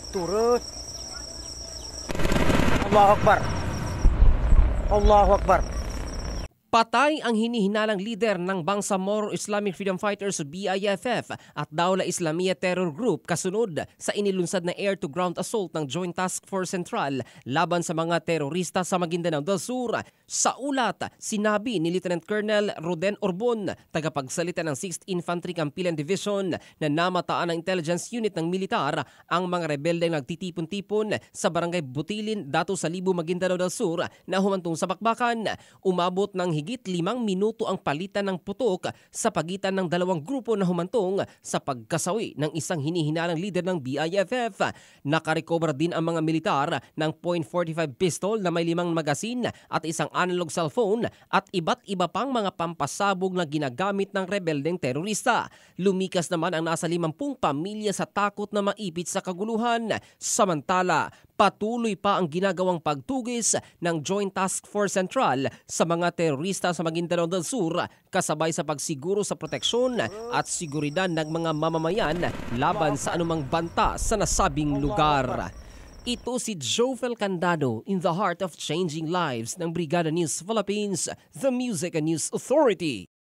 Turut. Allahu Akbar. Allahu Akbar. Patay ang hinihinalang lider ng Bangsamoro Islamic Freedom Fighters o BIFF at Dawla Islamiyya Terror Group kasunod sa inilunsad na air-to-ground assault ng Joint Task Force Central laban sa mga terorista sa Maguindanao del Sur. Sa ulat, sinabi ni Lieutenant Colonel Roden Orbon, tagapagsalita ng 6th Infantry Campilan Division, na namataan ng intelligence unit ng militar ang mga rebeldeng nagtitipon-tipon sa barangay Butilin, Dato Salibu, Maguindanao del Sur na humantong sa bakbakan. Umabot ng higit 5 minuto ang palitan ng putok sa pagitan ng dalawang grupo na humantong sa pagkasawi ng isang hinihinalang leader ng BIFF. Nakarecover din ang mga militar ng .45 pistol na may 5 magasin at isang analog cellphone at iba't iba pang mga pampasabog na ginagamit ng rebeldeng terorista. Lumikas naman ang nasa 50 pamilya sa takot na maipit sa kaguluhan. Samantala, patuloy pa ang ginagawang pagtugis ng Joint Task Force Central sa mga terorista sa Maguindanao del Sur kasabay sa pagsiguro sa proteksyon at seguridad ng mga mamamayan laban sa anumang banta sa nasabing lugar. Ito si Jofel Candado in the heart of changing lives ng Brigada News Philippines, the Music and News Authority.